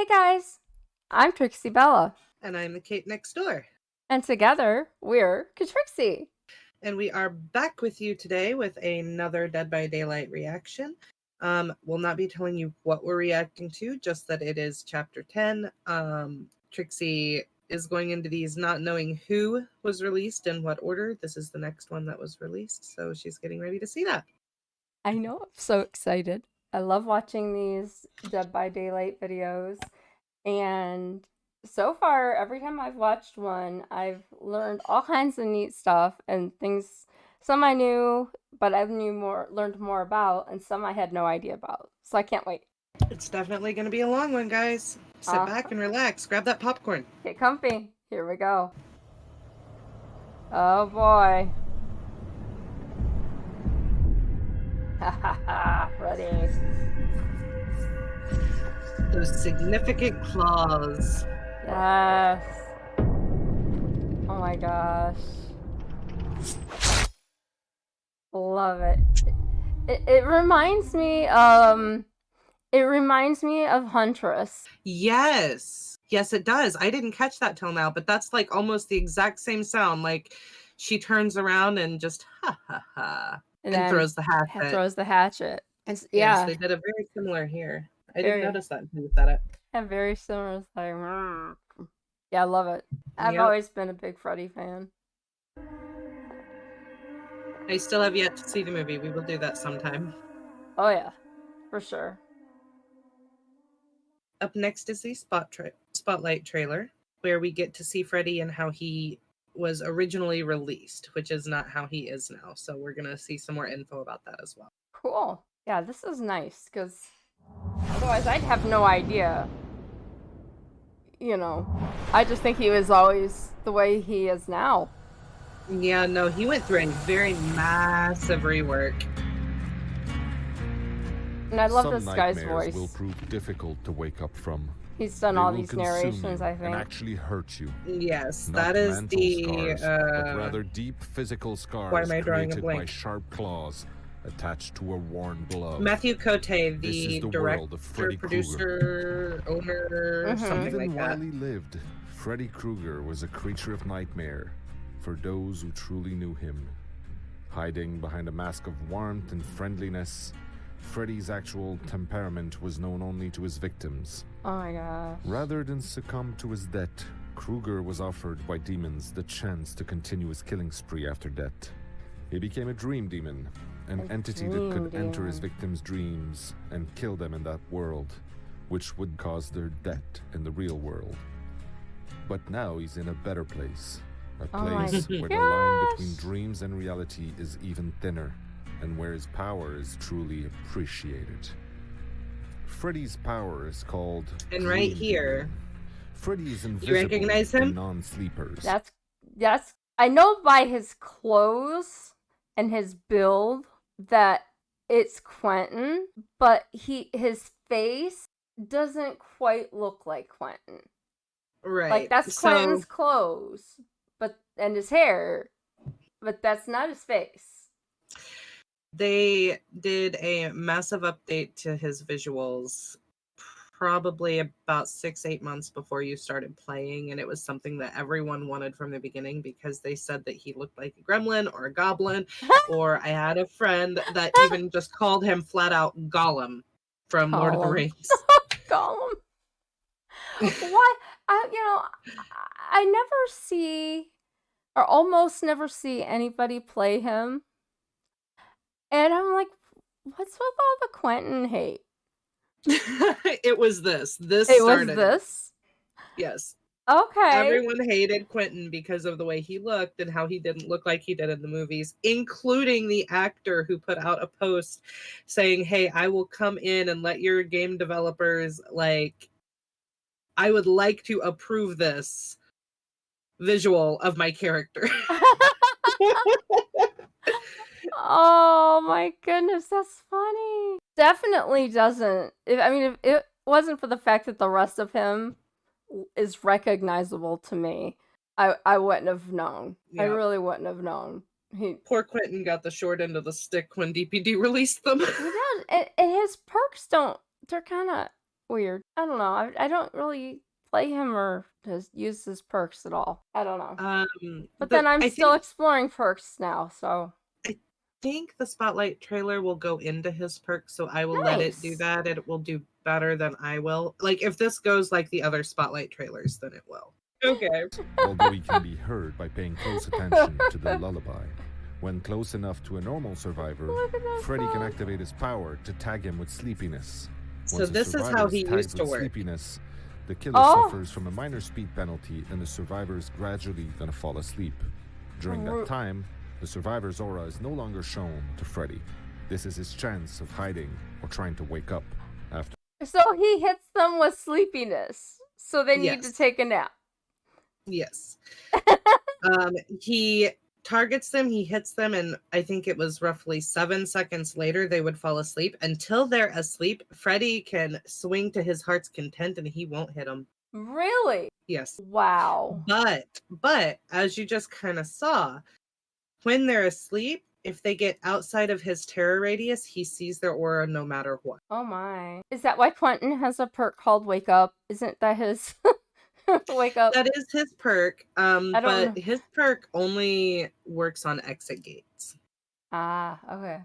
Hey guys, I'm Trixiebella, And I'm the Kate next door. and together we're Ka Trixie. And we are back with you today with another Dead by Daylight reaction. We'll not be telling you what we're reacting to, just that it is chapter 10. Trixie is going into these not knowing who was released in what order. This is the next one that was released, so she's getting ready to see that. I know, I'm so excited. I love watching these Dead by Daylight videos, and so far, every time I've watched one, I've learned all kinds of neat stuff and things. Some I knew, but I've learned more about, and some I had no idea about. So I can't wait. It's definitely going to be a long one, guys. Sit back and relax. Grab that popcorn. Get comfy. Here we go. Oh boy. Ha ha ha, Freddy. Those significant claws. Yes. Oh my gosh. Love it. It reminds me of Huntress. Yes. Yes, it does. I didn't catch that till now, but that's like almost the exact same sound. Like she turns around and just ha ha ha and throws the hatchet. Throws the hatchet. And Yes, yeah, they did a very similar here. I very, didn't notice that until you said it. And very similar. It's like, yeah, I love it. I've always been a big Freddy fan. I still have yet to see the movie. We will do that sometime. Oh yeah, for sure. Up next is the spotlight trailer, where we get to see Freddy and how he was originally released, which is not how he is now. So we're going to see some more info about that as well. Cool. Yeah, this is nice, because otherwise I'd have no idea. You know, I just think he was always the way he is now. Yeah, no, he went through a very massive rework. And I love this guy's voice. Will prove difficult to wake up from. He's done all these narrations, I think. And actually hurt you. Yes, that is the scars, but rather deep physical scars created by sharp claws attached to a worn glove. Matthew Cote, the director, producer, owner, something like that. Even while he lived, Freddy Krueger was a creature of nightmare for those who truly knew him. Hiding behind a mask of warmth and friendliness, Freddy's actual temperament was known only to his victims. Oh my gosh. Rather than succumb to his death, Krueger was offered by demons the chance to continue his killing spree after death. He became a dream demon, an entity that could enter his victims' dreams and kill them in that world, which would cause their death in the real world. But now he's in a better place, a place where the line between dreams and reality is even thinner, and where his power is truly appreciated. Freddy's power is called... And right here... Freddy is invisible. You recognize him? Non-sleepers. That's... I know by his clothes and his build that it's Quentin, but his face doesn't quite look like Quentin. Right. Like, that's Quentin's clothes, and his hair, but that's not his face. They did a massive update to his visuals probably about 6-8 months before you started playing, and it was something that everyone wanted from the beginning because they said that he looked like a gremlin or a goblin, or I had a friend that even just called him flat out Gollum from Lord of the Rings. Gollum. Why? I never see, or almost never see, anybody play him. And I'm like, what's with all the Quentin hate? It was this. It started. Was this? Yes. Okay. Everyone hated Quentin because of the way he looked and how he didn't look like he did in the movies, including the actor who put out a post saying, hey, I will come in and let your game developers, like, I would like to approve this visual of my character. Oh my goodness, that's funny. Definitely doesn't. If it wasn't for the fact that the rest of him is recognizable to me, I wouldn't have known. Yeah. I really wouldn't have known. Poor Quentin got the short end of the stick when DPD released them. He does, and his perks don't. They're kind of weird. I don't know. I don't really play him or use his perks at all. I don't know. But then I'm I still exploring perks now, so. think the Spotlight trailer will go into his perks, so I will let it do Nice. that. It will do better than I will. Like, if this goes like the other Spotlight trailers, then it will. Okay. Although he can be heard by paying close attention to the lullaby. When close enough to a normal survivor, Look at that Freddy can frog. activate his power to tag him with sleepiness. So Once a this is survivor how he tagged used to with work. sleepiness, the killer Oh. suffers from a minor speed penalty and the survivor is gradually going to fall asleep. During that time, the survivor's aura is no longer shown to Freddy. This is his chance of hiding or trying to wake up after. So he hits them with sleepiness, so they need to Yes. take a nap. Yes. He targets them, he hits them, and I think it was roughly 7 seconds later they would fall asleep. Until they're asleep, Freddy can swing to his heart's content and he won't hit them. Really? Yes. Wow. But as you just kind of saw, when they're asleep, if they get outside of his terror radius, he sees their aura no matter what. Oh my. Is that why Quentin has a perk called Wake Up? Isn't that his Wake Up? That is his perk, don't but know. his perk only works on exit gates. Ah, okay.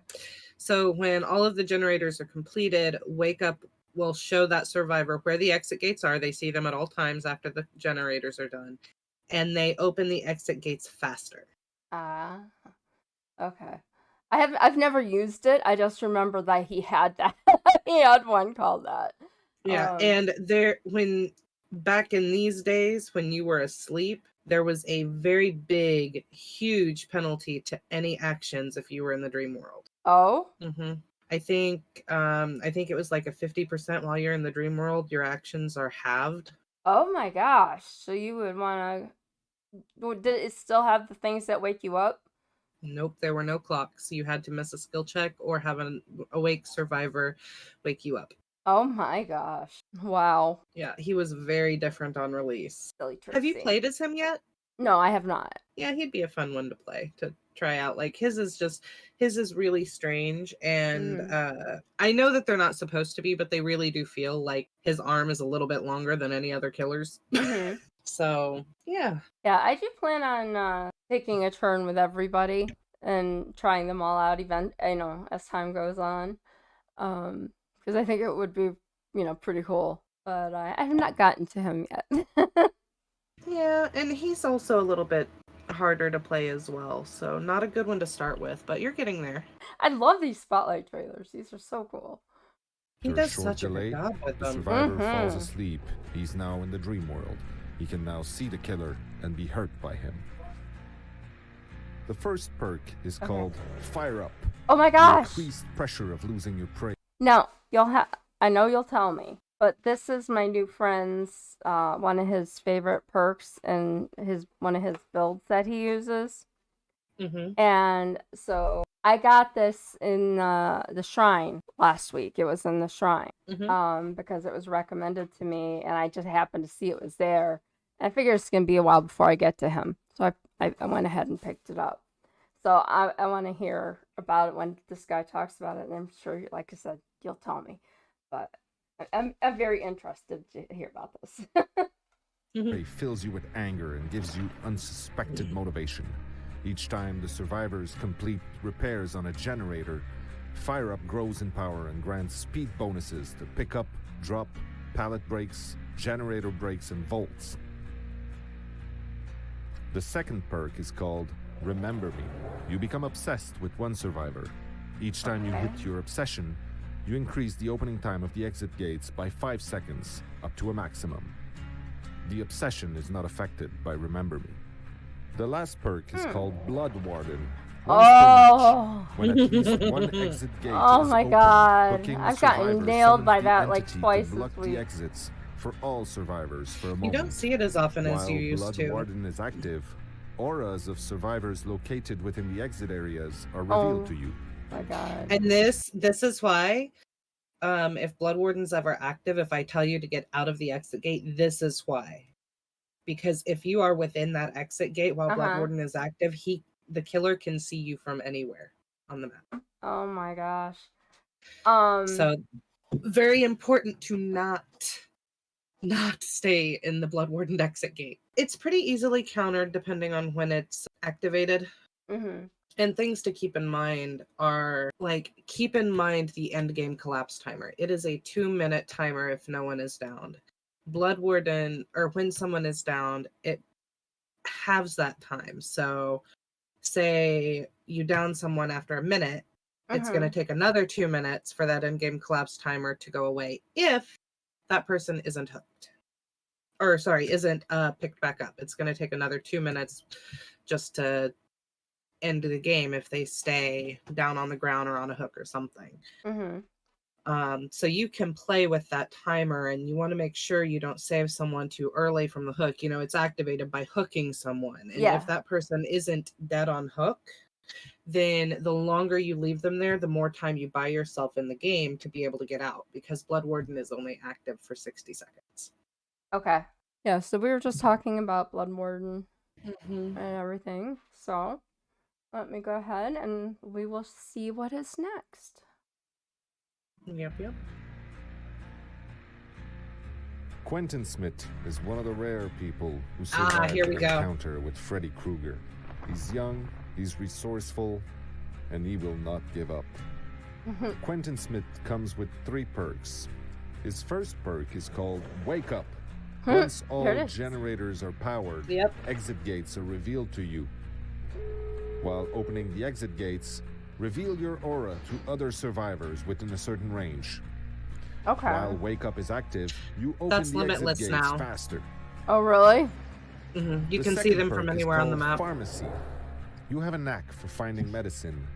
So when all of the generators are completed, Wake Up will show that survivor where the exit gates are. They see them at all times after the generators are done, and they open the exit gates faster. Ah, okay. I've never used it. I just remember that he had that. He had one called that. Yeah, and when back in these days when you were asleep, there was a very big, huge penalty to any actions if you were in the dream world. Oh? I think it was like a 50% while you're in the dream world, your actions are halved. Oh my gosh. So you would want to. Did it still have the things that wake you up? Nope, there were no clocks. You had to miss a skill check or have an awake survivor wake you up. Oh my gosh. Wow. Yeah, he was very different on release. Silly Trixie. Have you played as him yet? No, I have not. Yeah, he'd be a fun one to play, to try out. Like his is really strange, and I know that they're not supposed to be, but they really do feel like his arm is a little bit longer than any other killer's. So yeah. Yeah, I do plan on taking a turn with everybody and trying them all out as time goes on. Because I think it would be, pretty cool. But I have not gotten to him yet. Yeah, and he's also a little bit harder to play as well, so not a good one to start with, but you're getting there. I love these spotlight trailers. These are so cool. He After a does short such a delay, good job with the them. survivor falls asleep. He's now in the dream world. He can now see the killer and be hurt by him. The first perk is called Fire Up. Oh my The gosh! increased pressure of losing your prey. Now, I know you'll tell me, but this is my new friend's one of his favorite perks and one of his builds that he uses. And so I got this in the shrine last week. It was in the shrine because it was recommended to me, and I just happened to see it was there. I figure it's gonna be a while before I get to him, so I went ahead and picked it up. So I want to hear about it when this guy talks about it, and I'm sure, like I said, you'll tell me. But I'm very interested to hear about this. Prey fills you with anger and gives you unsuspected motivation. Each time the survivors complete repairs on a generator, Fire Up grows in power and grants speed bonuses to pick up, drop, pallet breaks, generator breaks, and vaults. The second perk is called Remember Me. You become obsessed with one survivor. Each time you hit your obsession, you increase the opening time of the exit gates by 5 seconds, up to a maximum. The obsession is not affected by Remember Me. The last perk is called Blood Warden. Once per match, when at least one exit gate Oh is my open, god. hooking I've survivor gotten nailed by summons the that like entity twice to block this the week. exits for all survivors for a moment. You don't see it as often as While you used Blood to. Warden is active, auras of survivors located within the exit areas are revealed to you. My god. And this is why, if Blood Warden's ever active, if I tell you to get out of the exit gate, this is why. Because if you are within that exit gate while Blood Warden is active, the killer can see you from anywhere on the map. Oh my gosh. So very important to not stay in the Blood Warden exit gate. It's pretty easily countered depending on when it's activated. Mm-hmm. And things to keep in mind are, like, keep in mind the end game collapse timer. It is a 2-minute timer if no one is downed. Blood Warden, or when someone is downed, it halves that time. So say you down someone after a minute, it's going to take another 2 minutes for that end game collapse timer to go away if that person isn't hooked. Or sorry, isn't picked back up. It's going to take another 2 minutes just to end the game if they stay down on the ground or on a hook or something. So you can play with that timer, and you want to make sure you don't save someone too early from the hook. You know, it's activated by hooking someone. And if that person isn't dead on hook, then the longer you leave them there, the more time you buy yourself in the game to be able to get out, because Blood Warden is only active for 60 seconds. Okay. Yeah, so we were just talking about Blood Warden and everything. So let me go ahead and we will see what is next. Yep. Quentin Smith is one of the rare people who survived an encounter with Freddy Krueger. He's young, he's resourceful, and he will not give up. Quentin Smith comes with 3 perks. His first perk is called Wake Up. Once all generators are powered, exit gates are revealed to you. While opening the exit gates, reveal your aura to other survivors within a certain range. Okay. While Wake Up is active, you open the exit gates faster. Oh, really? You can see them from anywhere on the map. Pharmacy. You have a knack for finding medicine.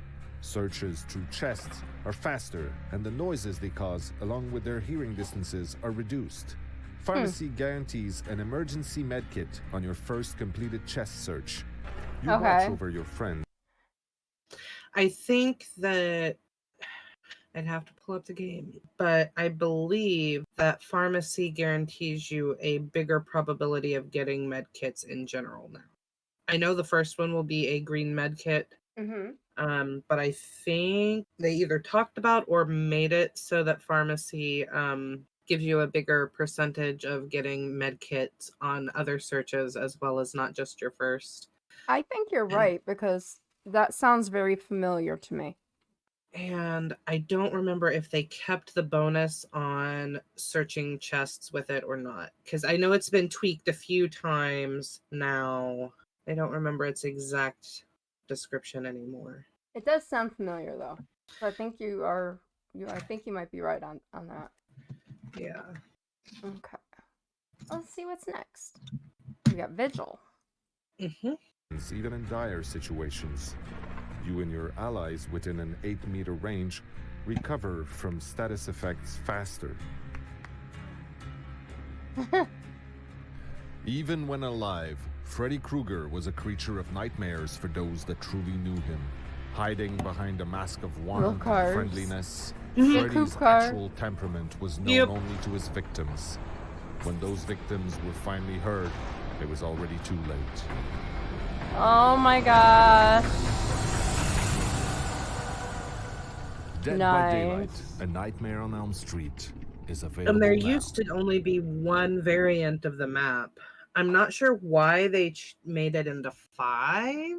Searches through chests are faster, and the noises they cause, along with their hearing distances, are reduced. Pharmacy guarantees an emergency medkit on your first completed chest search. You watch over your friend. I think that I'd have to pull up the game, but I believe that pharmacy guarantees you a bigger probability of getting medkits in general now. I know the first one will be a green medkit, but I think they either talked about or made it so that pharmacy gives you a bigger percentage of getting medkits on other searches as well as not just your first. I think you're right, because that sounds very familiar to me. And I don't remember if they kept the bonus on searching chests with it or not, because I know it's been tweaked a few times now. I don't remember its exact description anymore. It does sound familiar, though. So I think I think you might be right on that. Yeah. Okay. Let's see what's next. We got Vigil. Even in dire situations, you and your allies within an 8-meter range recover from status effects faster. Even when alive, Freddy Krueger was a creature of nightmares for those that truly knew him. Hiding behind a mask of warmth and friendliness, Freddy's actual temperament was known only to his victims. When those victims were finally heard, it was already too late. Oh my gosh. Dead by Daylight, A Nightmare on Elm Street is available And there now. used to only be one variant of the map. I'm not sure why they made it into 5.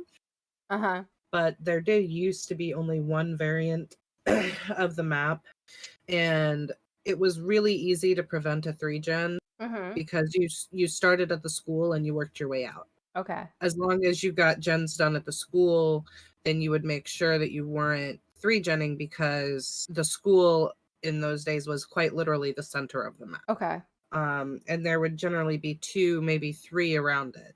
But there did used to be only one variant of the map. And it was really easy to prevent a 3-gen because you started at the school and you worked your way out. Okay. As long as you got gens done at the school, then you would make sure that you weren't 3-genning, because the school in those days was quite literally the center of the map. Okay. And there would generally be 2, maybe 3 around it.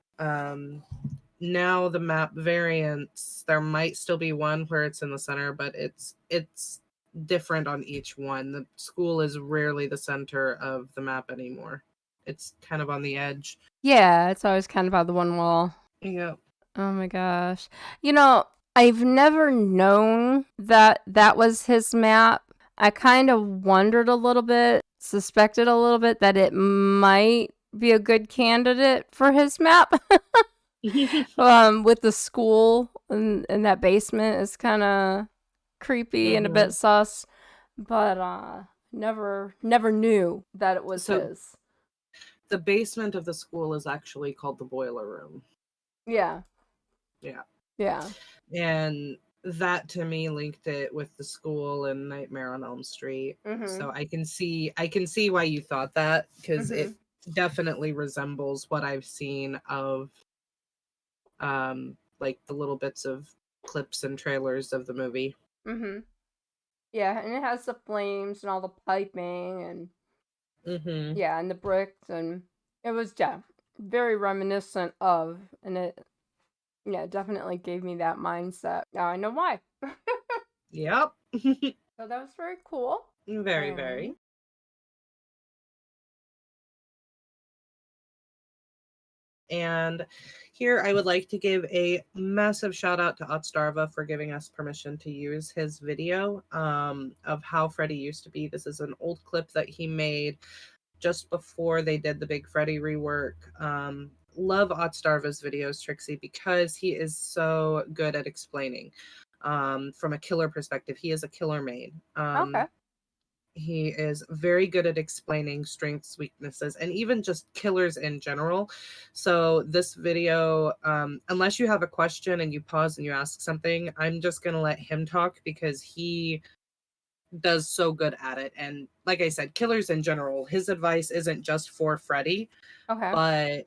Now the map variants, there might still be one where it's in the center, but it's different on each one. The school is rarely the center of the map anymore. It's kind of on the edge. Yeah, it's always kind of on the one wall. Yeah. Oh my gosh. You know, I've never known that was his map. I kind of wondered a little bit, suspected a little bit that it might be a good candidate for his map. With the school and that basement is kind of creepy and a bit sus. But never knew that it was So his. the basement of the school is actually called the boiler room. Yeah. Yeah. Yeah. And that to me linked it with the school and Nightmare on Elm Street. So I can see why you thought that, because it definitely resembles what I've seen of like the little bits of clips and trailers of the movie. Yeah, and it has the flames and all the piping and yeah, and the bricks, and it was very reminiscent of, and it definitely gave me that mindset. Now I know why. Yep. So that was very cool. Very, very. And here I would like to give a massive shout out to Otzdarva for giving us permission to use his video of how Freddy used to be. This is an old clip that he made just before they did the big Freddy rework. Love Otzdarva's videos, Trixie, because he is so good at explaining from a killer perspective. He is a killer main. Okay. He is very good at explaining strengths, weaknesses, and even just killers in general. So this video, unless you have a question and you pause and you ask something, I'm just going to let him talk because he does so good at it. And like I said, killers in general, his advice isn't just for Freddy, but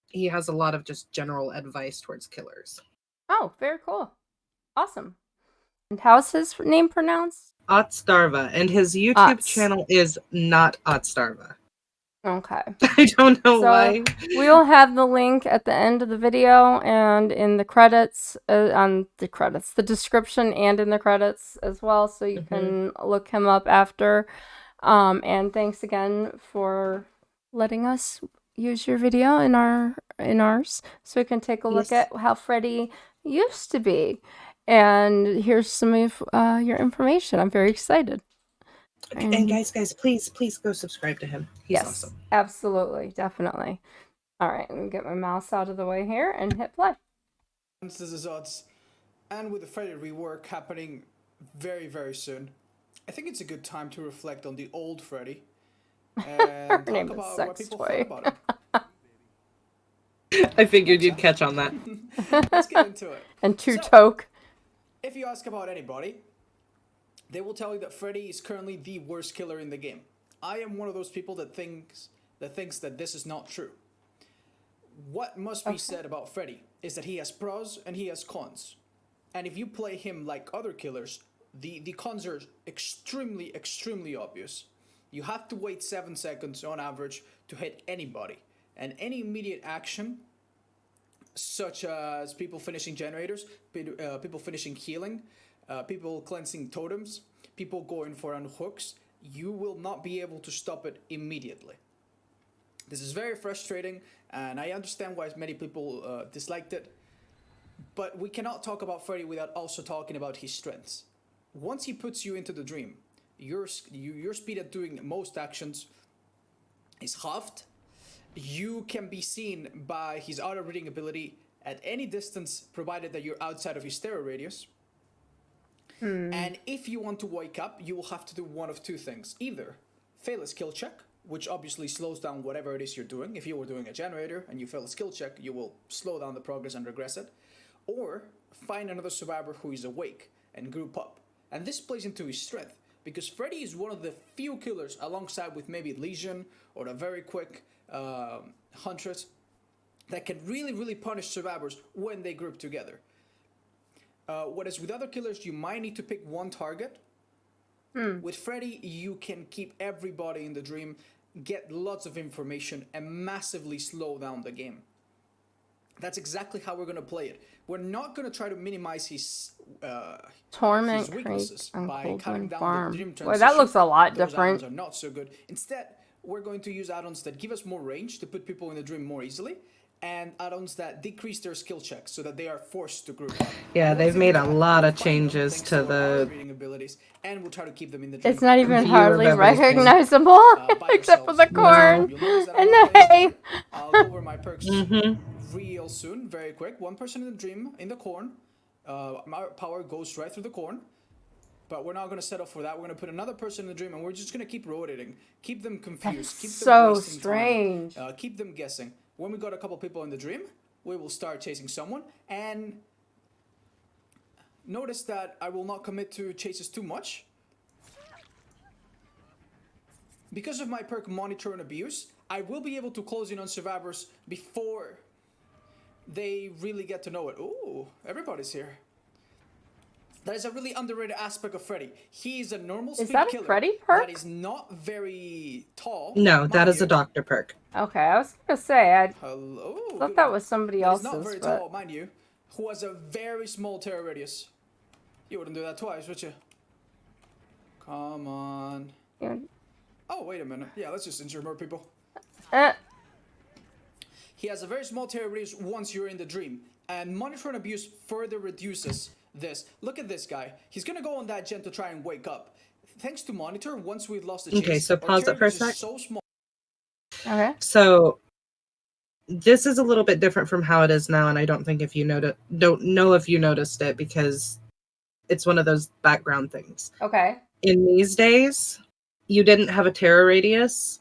he has a lot of just general advice towards killers. Oh, very cool. Awesome. And how's his name pronounced? Otzdarva, and his YouTube channel is not Otzdarva. Okay. I don't know why. We'll have the link at the end of the video and in the credits, the description and in the credits as well, so you can look him up after. And thanks again for letting us use your video in ours, so we can take a look at how Freddy used to be. And here's some of your information. I'm very excited. And guys, please go subscribe to him. He's awesome. Absolutely, definitely. All right, let me get my mouse out of the way here and hit play. This is Odds, and with the Freddy rework happening very, very soon, I think it's a good time to reflect on the old Freddy and talk about what people thought about him. I figured you'd catch on that. Let's get into it. And toke. If you ask about anybody, they will tell you that Freddy is currently the worst killer in the game. I am one of those people that thinks that this is not true. What must be said about Freddy is that he has pros and he has cons. And if you play him like other killers, the cons are extremely, extremely obvious. You have to wait 7 seconds on average to hit anybody. And any immediate action, such as people finishing generators, people finishing healing, people cleansing totems, people going for unhooks, you will not be able to stop it immediately. This is very frustrating, and I understand why many people disliked it, but we cannot talk about Freddy without also talking about his strengths. Once he puts you into the dream, your speed at doing most actions is halved. You can be seen by his auto-reading ability at any distance, provided that you're outside of his stereo radius. And if you want to wake up, you will have to do one of two things. Either fail a skill check, which obviously slows down whatever it is you're doing. If you were doing a generator and you fail a skill check, you will slow down the progress and regress it. Or find another survivor who is awake and group up. And this plays into his strength, because Freddy is one of the few killers, alongside with maybe Legion or a very quick Huntress, that can really, really punish survivors when they group together. Whereas with other killers, you might need to pick one target. With Freddy, you can keep everybody in the dream, get lots of information, and massively slow down the game. That's exactly how we're going to play it. We're not going to try to minimize his weaknesses by cutting down the dream transition. Well, that looks a lot different. Those add-ons are not so good. Instead, we're going to use add-ons that give us more range to put people in the dream more easily, and add-ons that decrease their skill checks so that they are forced to group up. Yeah, they've made a lot of changes to the reading abilities, and we'll try to keep them in the dream. It's not even hardly recognizable, except for the corn and the hay. I'll go over my perks real soon, very quick. One person in the dream, in the corn, my power goes right through the corn. but we're not going to settle for that. We're going to put another person in the dream, and we're just going to keep rotating, keep them confused, keep them So wasting strange. time, keep them guessing. When we got a couple people in the dream, we will start chasing someone, and notice that I will not commit to chases too much. Because of my perk Monitor and Abuse, I will be able to close in on survivors before they really get to know it. Ooh, everybody's here. That is a really underrated aspect of Freddy. He is a normal speed that a killer Freddy perk? that is not very tall. No, that is a you. doctor perk. Okay, I was gonna say, I Hello. thought that was somebody That is else's, not very but... tall, mind you. Who has a very small terror radius. You wouldn't do that twice, would you? Come on. Yeah. Oh, wait a minute. Yeah, let's just injure more people. Eh. He has a very small terror radius once you're in the dream. And Monitor and Abuse further reduces this. Look at this guy. He's gonna go on that gen to try and wake up. Thanks to Monitor, once we've lost the chase, Okay, so pause it for a sec. so small. Okay. So this is a little bit different from how it is now, and I don't think if you don't know if you noticed it, because it's one of those background things. Okay. In these days, you didn't have a terror radius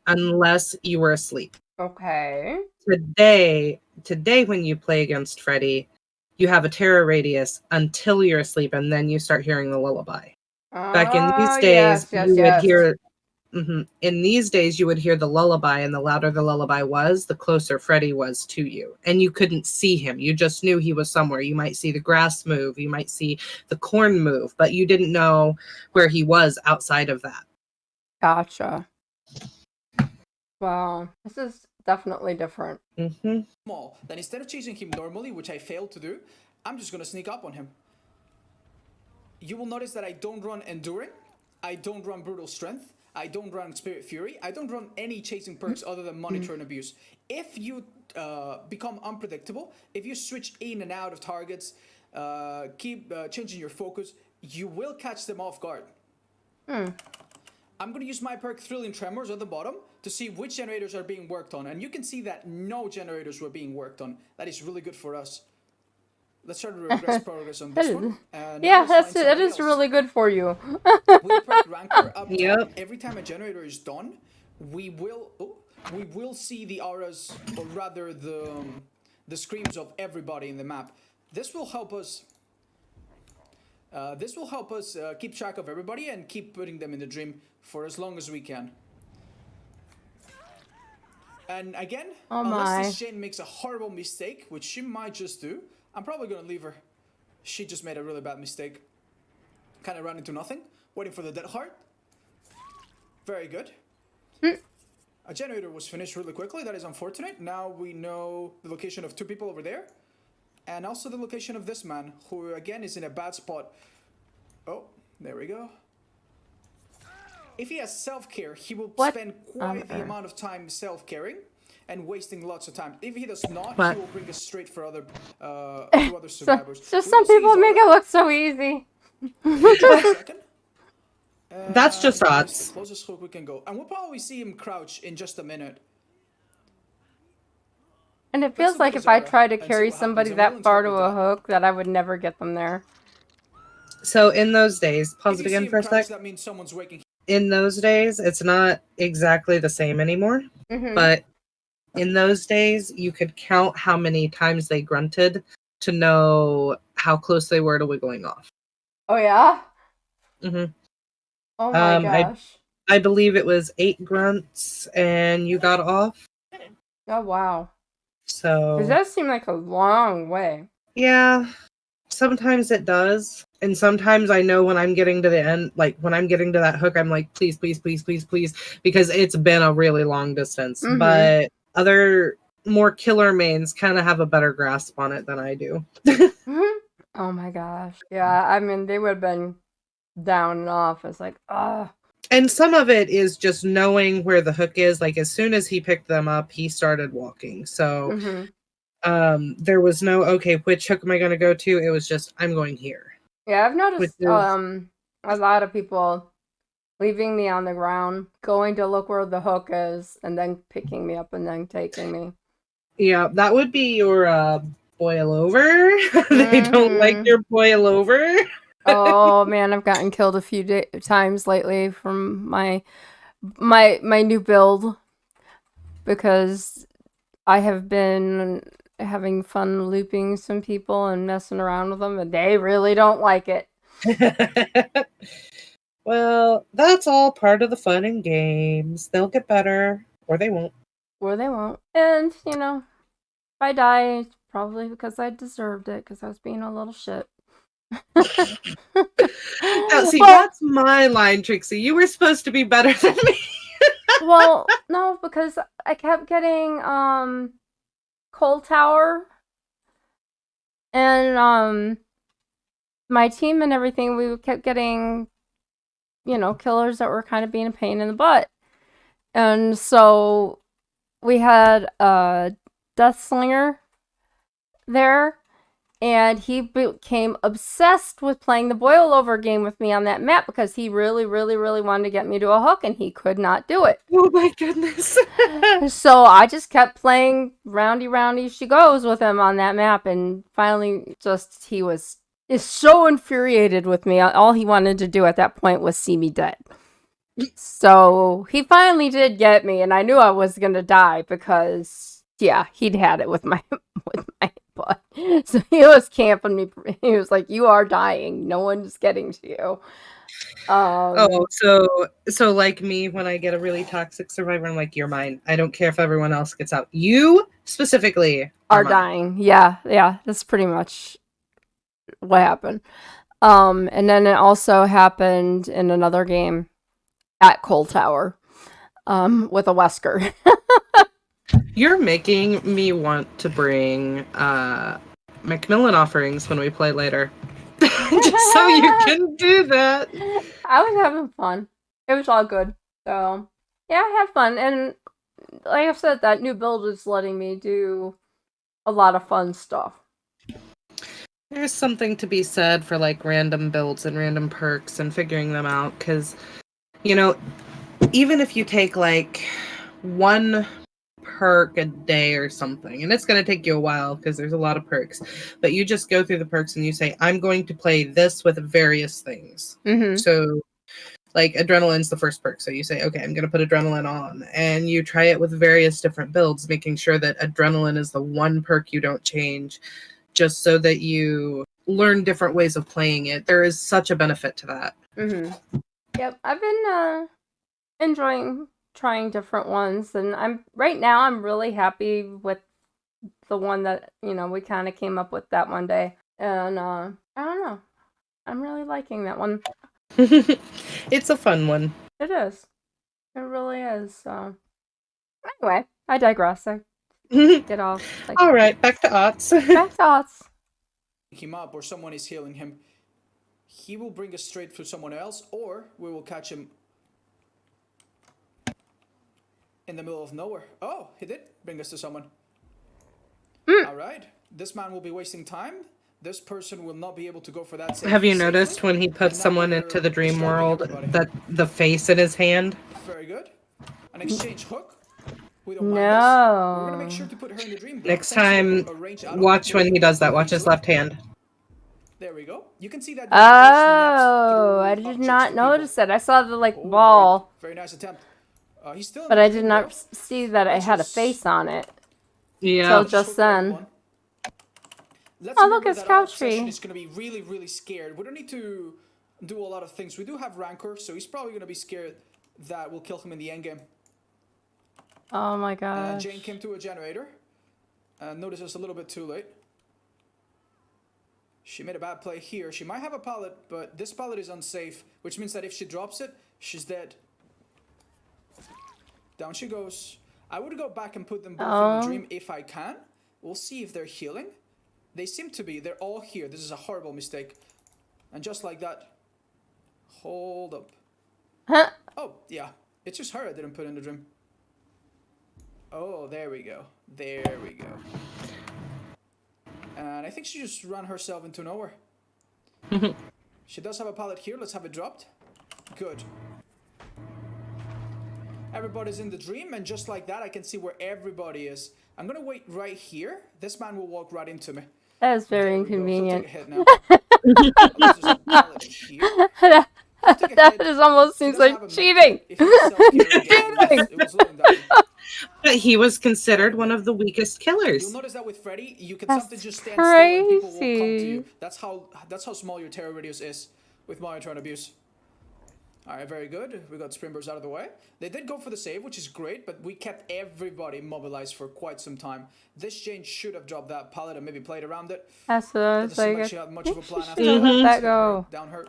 unless you were asleep. Okay. Today when you play against Freddy, you have a terror radius until you're asleep, and then you start hearing the lullaby. Back in these days, you would hear. In these days, you would hear the lullaby, and the louder the lullaby was, the closer Freddy was to you. And you couldn't see him. You just knew he was somewhere. You might see the grass move. You might see the corn move, but you didn't know where he was outside of that. Gotcha. Wow. This is definitely different. Small. Then instead of chasing him normally, which I failed to do, I'm just going to sneak up on him. You will notice that I don't run Enduring. I don't run Brutal Strength. I don't run Spirit Fury. I don't run any chasing perks other than Monitor and Abuse. If you become unpredictable, if you switch in and out of targets, keep changing your focus, you will catch them off guard. I'm going to use my perk Thrilling Tremors at the bottom to see which generators are being worked on. And you can see that no generators were being worked on. That is really good for us. Let's try to regress progress on this one. Yeah, that is really good for you. With perk Ranker up top, every time a generator is done, we will see the auras, or rather the screams of everybody in the map. This will help us. Keep track of everybody and keep putting them in the dream for as long as we can. And again, unless this Shane makes a horrible mistake, which she might just do, I'm probably going to leave her. She just made a really bad mistake. Kind of ran into nothing. Waiting for the dead heart. Very good. A generator was finished really quickly. That is unfortunate. Now we know the location of 2 people over there. And also the location of this man, who again is in a bad spot. Oh, there we go. If he has self-care, he will spend quite the amount of time self-caring and wasting lots of time. If he does not, he will bring us straight for other survivors. So some people make it look so easy. That's just odds. The closest hook we can go. And we'll probably see him crouch in just a minute. And it feels like if I try to carry somebody that far to a hook, that I would never get them there. So in those days, pause it again for a sec. That means someone's waking. In those days, it's not exactly the same anymore. But in those days, you could count how many times they grunted to know how close they were to wiggling off. Oh, yeah? Oh my gosh. I believe it was 8 grunts and you got off. Oh, wow. So It does seem like a long way. Yeah, sometimes it does. And sometimes I know when I'm getting to the end, like when I'm getting to that hook, I'm like, please, please, please, please, please, because it's been a really long distance. But other more killer mains kind of have a better grasp on it than I do. Oh my gosh. Yeah, I mean, they would have been down and off. It's like, And some of it is just knowing where the hook is. Like as soon as he picked them up, he started walking. So there was no, okay, which hook am I going to go to? It was just, I'm going here. Yeah, I've noticed a lot of people leaving me on the ground, going to look where the hook is, and then picking me up and then taking me. Yeah, that would be your boil over. They don't like your boil over. Oh man, I've gotten killed a few times lately from my new build because I have been having fun looping some people and messing around with them, and they really don't like it. Well, that's all part of the fun and games. They'll get better, or they won't. Or they won't. And, you know, if I die, it's probably because I deserved it, because I was being a little shit. Now, see, Well, that's my line, Trixie. You were supposed to be better than me. well, no, because I kept getting, Coal Tower, and, my team and everything, we kept getting, you know, killers that were kind of being a pain in the butt. And so we had a Death Slinger there, and he became obsessed with playing the boil over game with me on that map because he really, really, really wanted to get me to a hook, and he could not do it. Oh my goodness. So I just kept playing roundy she goes with him on that map, and finally just is so infuriated with me. All he wanted to do at that point was see me dead. So he finally did get me, and I knew I was gonna die because yeah, he'd had it with my butt. So he was camping me. He was like, "You are dying. No one's getting to you." Oh, so like me, when I get a really toxic survivor, I'm like, you're mine. I don't care if everyone else gets out. You specifically are mine. dying. Yeah, that's pretty much what happened. And then it also happened in another game at Coal Tower, with a Wesker. You're making me want to bring Macmillan offerings when we play later. Just so you can do that. I was having fun. It was all good. So, yeah, I had fun. And like I said, that new build is letting me do a lot of fun stuff. There's something to be said for like random builds and random perks and figuring them out. Because, you know, even if you take like one perk a day or something, and it's going to take you a while because there's a lot of perks, but you just go through the perks and you say, I'm going to play this with various things. Mm-hmm. So like adrenaline's the first perk, so you say, okay, I'm going to put adrenaline on, and you try it with various different builds, making sure that adrenaline is the one perk you don't change, just so that you learn different ways of playing it. There is such a benefit to that. Mm-hmm. Yep, I've been enjoying trying different ones, and I'm really happy with the one that, you know, we kind of came up with that one day. And I don't know, I'm really liking that one. It's a fun one. It is. It really is. So anyway, I digress. I get off. All right, back to Otz. Back to Ots. Him up, or someone is healing him. He will bring us straight to someone else, or we will catch him in the middle of nowhere. Oh, he did bring us to someone. All right, this man will be wasting time. This person will not be able to go for that. Have you noticed when he puts someone into the dream world that the face in his hand? Very good. An exchange hook. We don't No. mind this. We're gonna make sure to put her in the dream. Next time, watch when he does that. Watch his left hand. There we go. You can see that. Oh, I did not notice it. I saw the ball. Very nice attempt. He's still. But I did not see that it had a face on it. Yeah. So just then. Oh, look, it's Ka Trixie. He's gonna be really, really scared. We don't need to do a lot of things. We do have Rancor, so he's probably gonna be scared that we'll kill him in the end game. Oh my gosh. Jane came to a generator. Noticed us a little bit too late. She made a bad play here. She might have a pallet, but this pallet is unsafe, which means that if she drops it, she's dead. Down she goes. I would go back and put them both in the dream if I can. We'll see if they're healing. They seem to be. They're all here. This is a horrible mistake. And just like that. Hold up. Huh? Oh, yeah. It's just her I didn't put in the dream. Oh, there we go. There we go. And I think she just ran herself into nowhere. She does have a pallet here. Let's have it dropped. Good. Everybody's in the dream, and just like that, I can see where everybody is. I'm gonna wait right here. This man will walk right into me. That is very inconvenient. Take a hit now. there's a paladin here. that I'll take a that hit. just almost He seems doesn't like have a med cheating. kit. If he was self-care again, Cheating. it was low in damage. But he was considered one of the weakest You'll killers. notice that with Freddy, you can That's sometimes just stand still and people will come to crazy. you. That's how small your terror radius is with monitoring abuse. Alright, very good. We got Springburst out of the way. They did go for the save, which is great, but we kept everybody mobilized for quite some time. This Jane should have dropped that pallet and maybe played around it. That's what I was Doesn't seem like. like she had much of a plan She after should have that. let that Just go. down her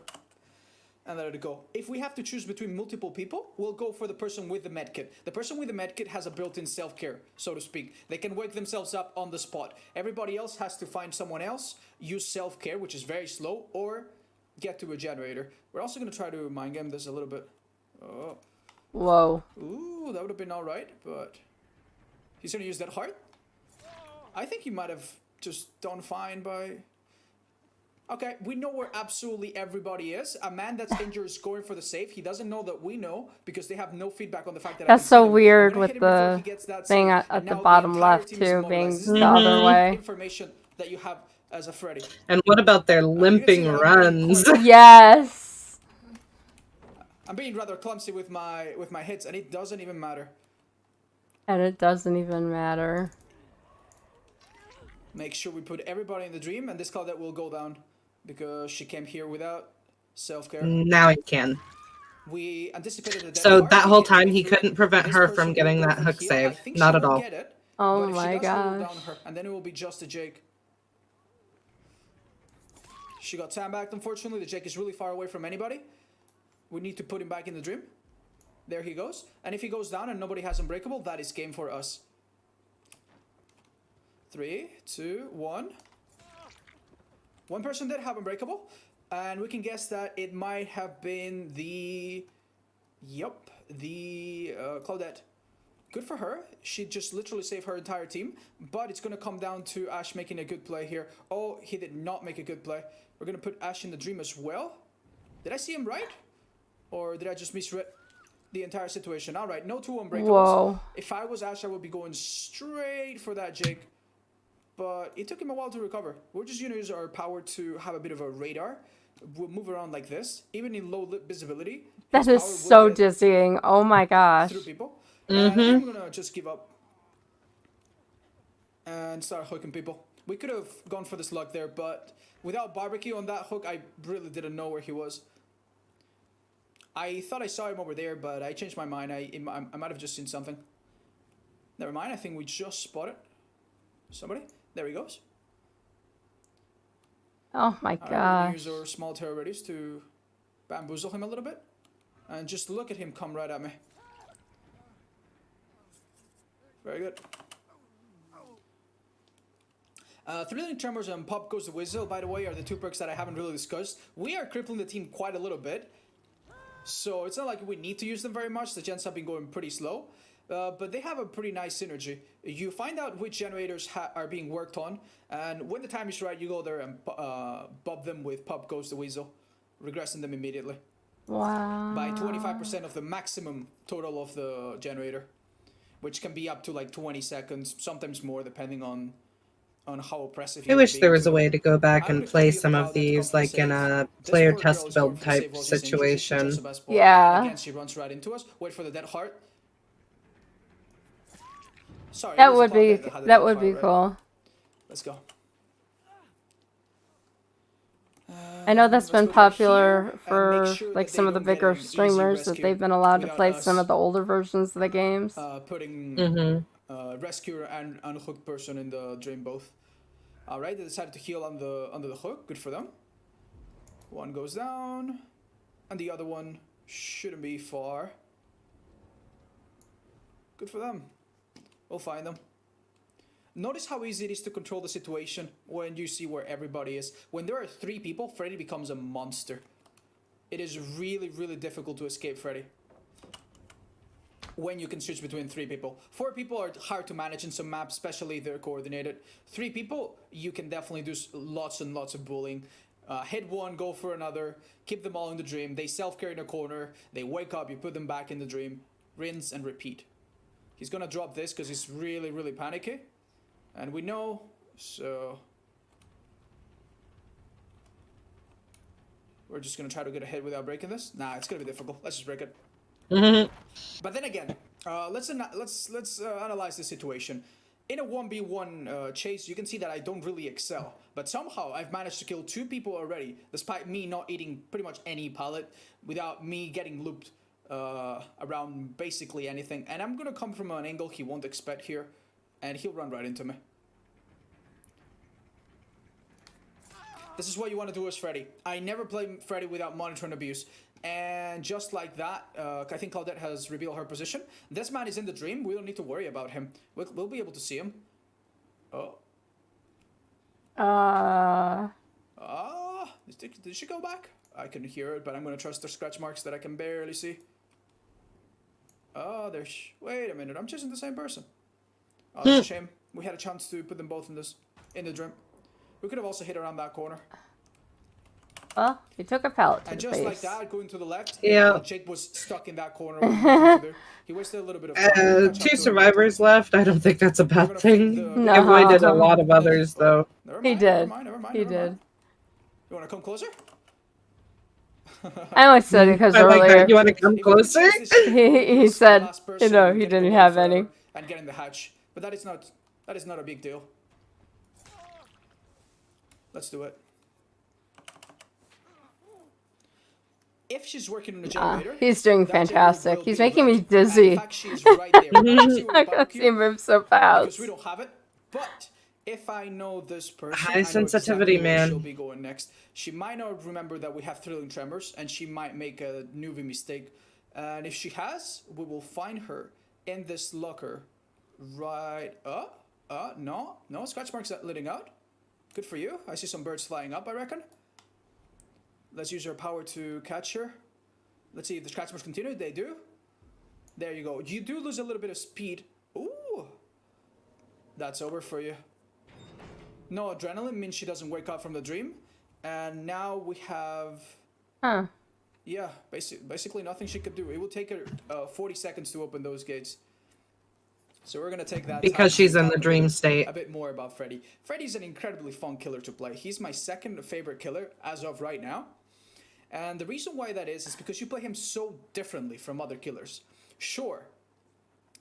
and let it go. If we have to choose between multiple people, we'll go for the person with the medkit. The person with the medkit has a built-in self-care, so to speak. They can wake themselves up on the spot. Everybody else has to find someone else, use self-care, which is very slow, or get to a generator. We're also going to try to mind game this a little bit. Oh. Whoa. Ooh, that would have been alright, but he's going to use that heart. I think he might have just done fine by... Okay, we know where absolutely everybody is. A man that's injured is going for the save. He doesn't know that we know because they have no feedback on the fact that That's so I can see them. weird I'm gonna with hit him before the he gets that thing save, at and the now bottom entire left team is too, mobilized. being This is the other the way. information that you have as a Freddy. And what about their You can see limping that I'm being runs? quite- Yes. I'm being rather clumsy with my hits, and it doesn't even matter. And it doesn't even matter. Make sure we put everybody in the dream, and this Claudette will go down because she came here without self-care. Now he can. We anticipated the dead So heart. that We whole hit way time he through. couldn't prevent This her person from will getting go that for hook heal. save. I think Not she at will all. get it, Oh but if my she does, we will gosh. down her, and then it will be just a Jake. She got sandbagged, unfortunately. The Jake is really far away from anybody. We need to put him back in the dream. There he goes. And if he goes down and nobody has Unbreakable, that is game for us. 3, 2, 1. One person did have Unbreakable, and we can guess that it might have been the... Yup, the Claudette. Good for her. She just literally saved her entire team, but it's going to come down to Ash making a good play here. Oh, he did not make a good play. We're going to put Ash in the dream as well. Did I see him right? Or did I just misread the entire situation? All right, no 2 Unbreakables. Whoa. If I was Ash, I would be going straight for that Jake. But it took him a while to recover. We're just going to use our power to have a bit of a radar. We'll move around like this, even in low visibility. That his is power will so get dizzying. Oh my gosh. through people. And I think we're going to just give up and start hooking people. We could have gone for the slug there, but without barbecue on that hook, I really didn't know where he was. I thought I saw him over there, but I changed my mind. I might have just seen something. Never mind, I think we just spotted somebody. There he goes. Oh my Alright, we're gonna gosh. use our small terror radius to bamboozle him a little bit. And just look at him come right at me. Very good. Thrilling Tremors and Pop Goes the Whistle, by the way, are the 2 perks that I haven't really discussed. We are crippling the team quite a little bit. So it's not like we need to use them very much. The gens have been going pretty slow. But they have a pretty nice synergy. You find out which generators are being worked on, and when the time is right, you go there and bob them with Pop Goes the Weasel, regressing them immediately. Wow. By 25% of the maximum total of the generator, which can be up to like 20 seconds, sometimes more, depending on how oppressive I you're wish being there was to a them. way to go back I would and expect play the some other of Paladin to come these for the like in save. a This player poor girl test is going build for the type save while she's injured. She chose situation. the best spot. Yeah. And again, she runs right into us. Wait for the dead heart. Sorry, it That was would Claudette be that had the that dead would heart, be right? cool. Let's go. I know that's Let's been go down popular here and for make sure like that some they of the don't get bigger an easy streamers that rescue they've been allowed to without play some us, of the older versions of the games. putting rescuer and unhooked person in the dream both. All right, they decided to heal on under the hook. Good for them. One goes down, and the other one shouldn't be far. Good for them. We'll find them. Notice how easy it is to control the situation when you see where everybody is. When there are 3 people, Freddy becomes a monster. It is really, really difficult to escape Freddy when you can switch between 3 people. 4 people are hard to manage in some maps, especially if they're coordinated. 3 people, you can definitely do lots and lots of bullying. Hit one, go for another, keep them all in the dream. They self-care in a corner, they wake up, you put them back in the dream, rinse and repeat. He's gonna drop this because he's really, really panicky. And we know, so... We're just gonna try to get ahead without breaking this. Nah, it's gonna be difficult. Let's just break it. But then again, let's analyze the situation. In a 1v1 chase, you can see that I don't really excel. But somehow I've managed to kill 2 people already, despite me not eating pretty much any pallet, without me getting looped around basically anything. And I'm gonna come from an angle he won't expect here, and he'll run right into me. This is what you want to do as Freddy. I never play Freddy without monitor and abuse. And just like that, I think Claudette has revealed her position. This man is in the dream. We don't need to worry about him. We'll be able to see him. Oh. Did she go back? I can hear it, but I'm going to trust the scratch marks that I can barely see. Oh, there's... Wait a minute. I'm chasing the same person. Oh, that's a shame. We had a chance to put them both in the dream. We could have also hit around that corner. Well, he took a pallet to and the just face. like that, going to the left, yeah. Jake was stuck in that corner. He wasted a little bit of time. 2 survivors left. I don't think that's a bad thing. No. He avoided a lot of others, though. He did. He did. You want to come closer? I only said it because Like earlier that. You want to come closer? he said, you know, he didn't have any. And get in the hatch, but that is not a big deal. Let's do it. If she's working on a generator, he's doing fantastic. He's making me dizzy. In fact, she is right there. I can't see him move so fast. Because we don't have it. But if I know this person, High I know sensitivity, exactly where man. she'll be going next. She might not remember that we have thrilling tremors, and she might make a newbie mistake. And if she has, we will find her in this locker. Right up. No, scratch marks not letting out. Good for you. I see some birds flying up, I reckon. Let's use our power to catch her. Let's see if the scratch marks continue. They do. There you go. You do lose a little bit of speed. Ooh. That's over for you. No adrenaline means she doesn't wake up from the dream. And now we have... Huh. Yeah, basically nothing she could do. It will take her 40 seconds to open those gates. So we're gonna take that because she's in the dream state. A bit more about Freddy. Freddy's an incredibly fun killer to play. He's my second favorite killer as of right now. And the reason why that is because you play him so differently from other killers. Sure,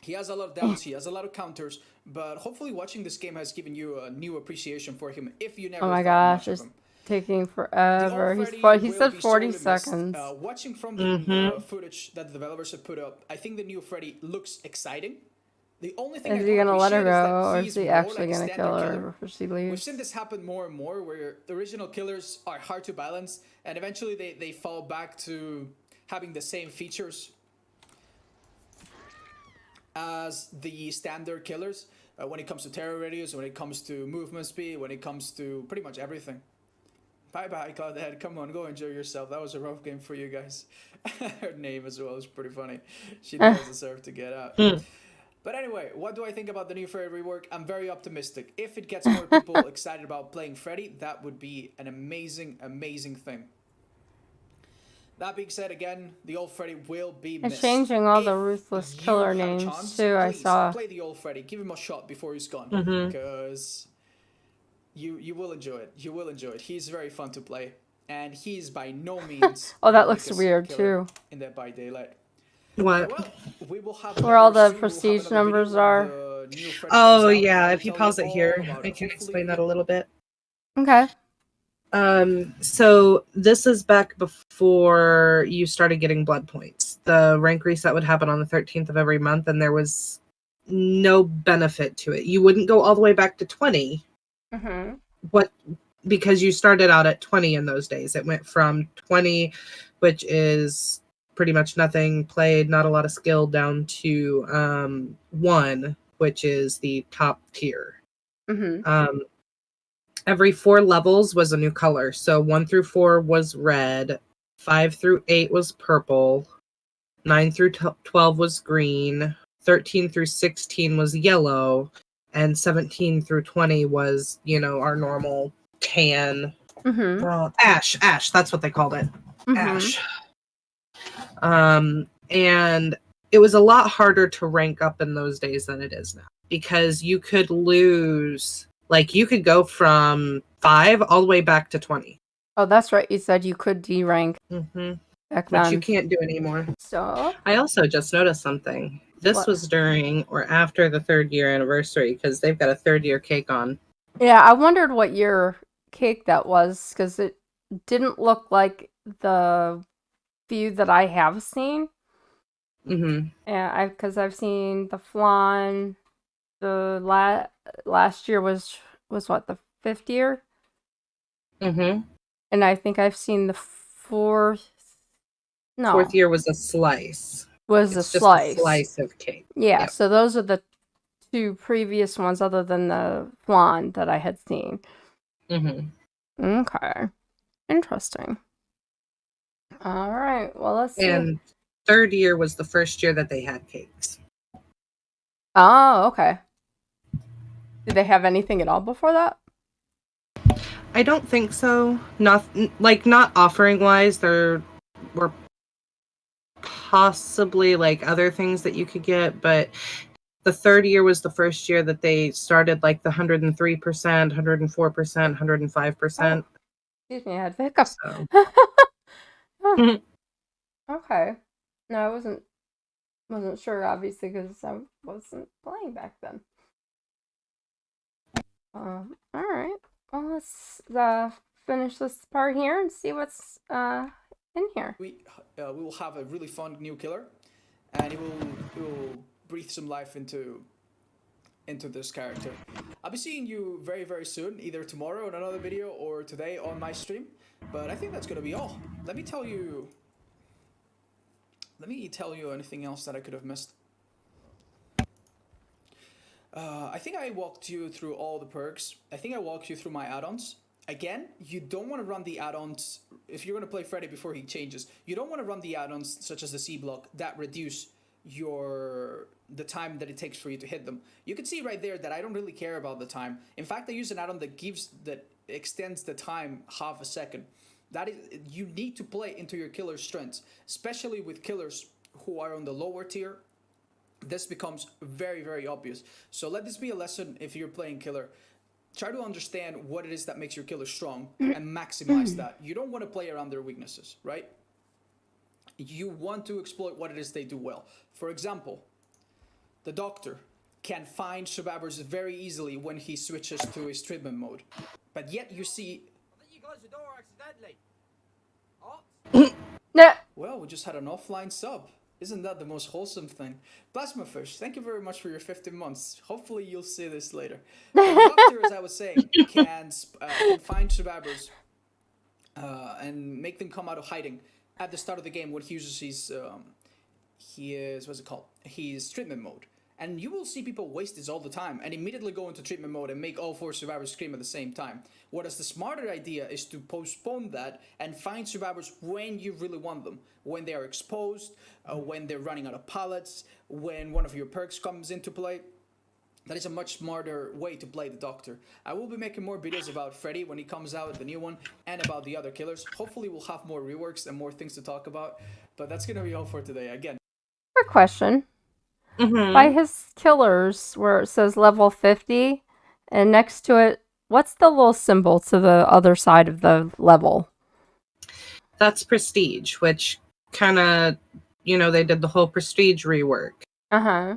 he has a lot of downs, he has a lot of counters, but hopefully watching this game has given you a new appreciation for him if you never Oh my thought gosh, much of it's him. taking forever. He said 40 seconds. Watching from the footage that the developers have put up, I think the new Freddy looks exciting. The only thing Is he gonna let her go, or is he actually gonna kill her before she leaves? We've seen this happen more and more, where the original killers are hard to balance, and eventually they fall back to having the same features as the standard killers when it comes to terror radius, when it comes to movement speed, when it comes to pretty much everything. Bye-bye, Claudette. Come on, go enjoy yourself. That was a rough game for you guys. Her name as well is pretty funny. She does deserve to get out. But anyway, what do I think about the new Freddy rework? I'm very optimistic. If it gets more people excited about playing Freddy, that would be an amazing, amazing thing. That being said, again, the old Freddy will be missed. It's changing all the ruthless killer names too, I saw. Play the old Freddy. Give him a shot before he's gone. Because you will enjoy it. You will enjoy it. He's very fun to play. And he's by no means... Oh, that looks weird too. In Dead by Daylight. What? Well, we will have where all the prestige numbers are. Oh yeah, if you pause it here, I can explain that a little bit. Okay. So this is back before you started getting blood points. The rank reset would happen on the 13th of every month, and there was no benefit to it. You wouldn't go all the way back to 20. Because you started out at 20 in those days. It went from 20, which is pretty much nothing played, not a lot of skill, down to 1, which is the top tier. Every 4 levels was a new color. So 1 through 4 was red, 5 through 8 was purple, 9 through 12 was green, 13 through 16 was yellow, and 17 through 20 was, our normal tan, ash, that's what they called it. Ash. And it was a lot harder to rank up in those days than it is now, because you could lose, you could go from 5 all the way back to 20. Oh, that's right. You said you could D-rank Mm-hmm. back Which you then. can't do anymore. So, I also just noticed something. This what? was during or after the 3rd-year anniversary because they've got a 3rd-year cake on. Yeah, I wondered what year cake that was because it didn't look like the few that I have seen. Mm-hmm. And because I've seen the flan. The last year was what, the 5th year, Mm-hmm. and I think I've seen the 4th. No, 4th year was a slice. was a It's just a slice. slice of cake. Yeah, Yep. so those are the 2 previous ones other than the flan that I had seen. Mm-hmm. Okay, interesting. All right, well, let's see. And 3rd year was the first year that they had cakes. Oh, okay. Did they have anything at all before that? I don't think so. Not offering wise. There were possibly like other things that you could get, but the 3rd year was the first year that they started like the 103%, 104%, 105%. Excuse me, I had the hiccups. So Oh, okay. No, I wasn't sure, obviously, because I wasn't playing back then. All right. Well, let's finish this part here and see what's in here. We will have a really fun new killer, and it will breathe some life into this character. I'll be seeing you very very soon, either tomorrow in another video or today on my stream. But I think that's gonna be all. Let me tell you anything else that I could have missed. I think I walked you through all the perks. I think I walked you through my add-ons. Again, you don't want to run the add-ons if you're going to play Freddy before he changes. You don't want to run the add-ons such as the C block that reduce the time that it takes for you to hit them. You can see right there that I don't really care about the time. In fact, I use an add-on that extends the time half a second. That is, you need to play into your killer's strengths, especially with killers who are on the lower tier. This becomes very, very obvious. So let this be a lesson if you're playing killer. Try to understand what it is that makes your killer strong and maximize that. You don't want to play around their weaknesses, right? You want to exploit what it is they do well. For example, the doctor can find survivors very easily when he switches to his treatment mode. But yet you see... I think you closed the door accidentally. Nah. Well, we just had an offline sub. Isn't that the most wholesome thing? Plasmafish, thank you very much for your 15 months. Hopefully you'll see this later. But the doctor, as I was saying, can find survivors and make them come out of hiding at the start of the game when he uses his treatment mode. And you will see people waste this all the time and immediately go into treatment mode and make all 4 survivors scream at the same time. Whereas the smarter idea is to postpone that and find survivors when you really want them. When they are exposed, when they're running out of pallets, when one of your perks comes into play. That is a much smarter way to play the doctor. I will be making more videos about Freddy when he comes out, the new one, and about the other killers. Hopefully we'll have more reworks and more things to talk about. But that's going to be all for today. Again. Quick question. Mm-hmm. By his killers, where it says level 50, and next to it, what's the little symbol to the other side of the level? That's prestige, which kind of, they did the whole prestige rework. Uh-huh.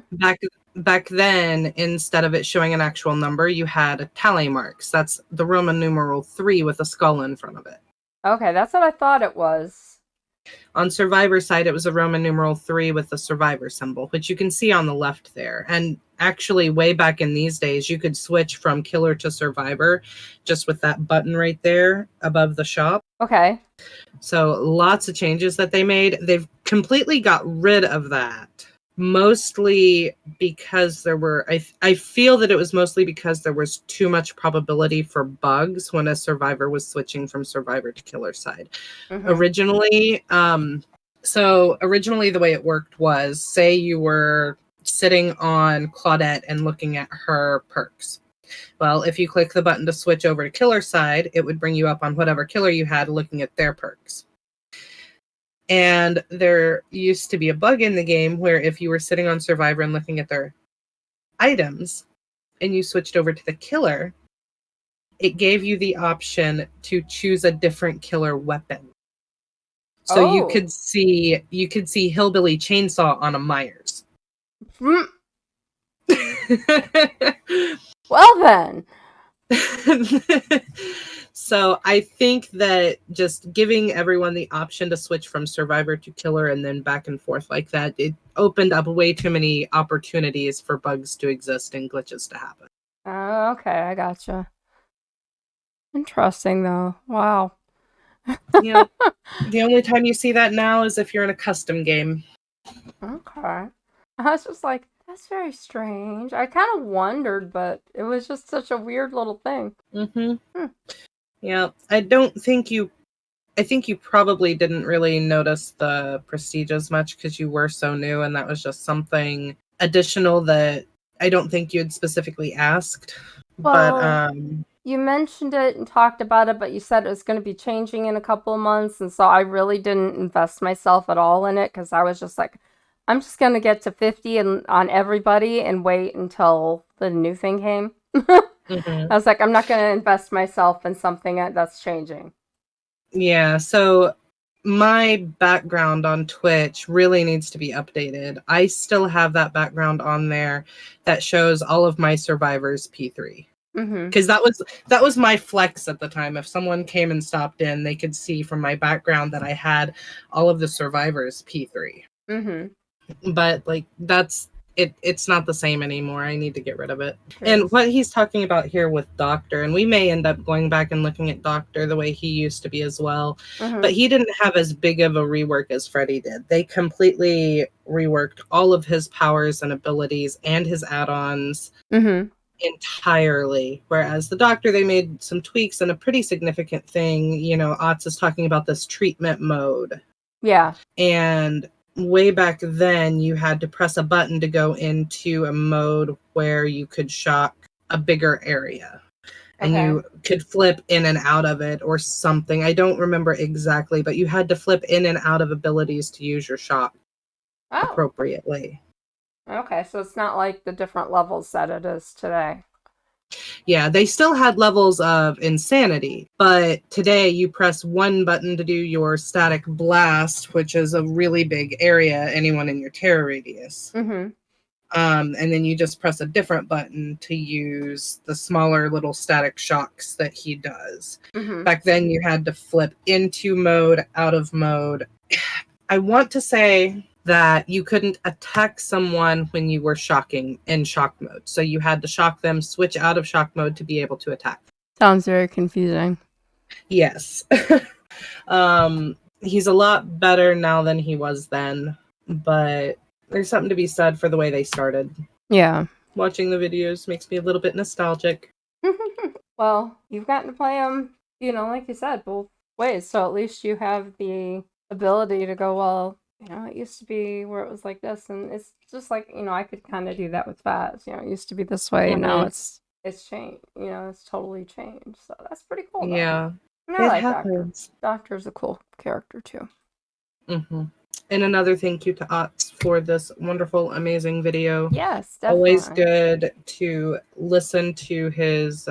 Back then, instead of it showing an actual number, you had a tally marks. That's the Roman numeral 3 with a skull in front of it. Okay, that's what I thought it was. On Survivor side, it was a Roman numeral 3 with the survivor symbol, which you can see on the left there. And actually, way back in these days, you could switch from killer to survivor just with that button right there above the shop. Okay. So lots of changes that they made. They've completely got rid of that. Mostly because there were, I feel that it was mostly because there was too much probability for bugs when a survivor was switching from survivor to killer side. Mm-hmm. Originally, the way it worked was, say you were sitting on Claudette and looking at her perks. Well, if you click the button to switch over to killer side, it would bring you up on whatever killer you had looking at their perks. And there used to be a bug in the game where if you were sitting on survivor and looking at their items and you switched over to the killer, it gave you the option to choose a different killer weapon. So Oh. you could see Hillbilly Chainsaw on a Myers. Mm. Well then. So I think that just giving everyone the option to switch from survivor to killer and then back and forth like that, it opened up way too many opportunities for bugs to exist and glitches to happen. Okay, I gotcha. Interesting though. Wow. Yeah. The only time you see that now is if you're in a custom game. Okay. I was just like, that's very strange. I kind of wondered, but it was just such a weird little thing. Yeah, I think you probably didn't really notice the prestige as much because you were so new, and that was just something additional that I don't think you had specifically asked. Well, But you mentioned it and talked about it, but you said it was going to be changing in a couple of months, and so I really didn't invest myself at all in it because I was just like, I'm just going to get to 50 on everybody and wait until the new thing came. I was like, I'm not going to invest myself in something that's changing. Yeah, so my background on Twitch really needs to be updated. I still have that background on there that shows all of my survivors P3. Because that was my flex at the time. If someone came and stopped in, they could see from my background that I had all of the survivors P3. But like that's it's not the same anymore. I need to get rid of it. And what he's talking about here with Doctor, and we may end up going back and looking at Doctor the way he used to be as well, but he didn't have as big of a rework as Freddy did. They completely reworked all of his powers and abilities and his add-ons entirely, whereas the Doctor, they made some tweaks and a pretty significant thing. You know, Otz is talking about this treatment mode. Yeah. And way back then, you had to press a button to go into a mode where you could shock a bigger area. And you could flip in and out of it or something. I don't remember exactly, but you had to flip in and out of abilities to use your shock appropriately. Okay, so it's not like the different levels that it is today. Yeah, they still had levels of insanity, but today you press one button to do your static blast, which is a really big area, anyone in your terror radius. And then you just press a different button to use the smaller little static shocks that he does. Back then you had to flip into mode, out of mode. I want to say that you couldn't attack someone when you were shocking in shock mode. So you had to shock them, switch out of shock mode to be able to attack them. Sounds very confusing. Yes. He's a lot better now than he was then, but there's something to be said for the way they started. Yeah. Watching the videos makes me a little bit nostalgic. Well, you've gotten to play them, you know, like you said, both ways. So at least you have the ability to go, well, you know, it used to be where it was like this, and it's just like, you know, I could kind of do that with Faz. You know, it used to be this way, and now it's changed. You know, it's totally changed. So that's pretty cool. Though. Yeah, and I like happens. Doctor's a cool character too. And another thank you to Otz for this wonderful, amazing video. Yes, definitely. Always good to listen to his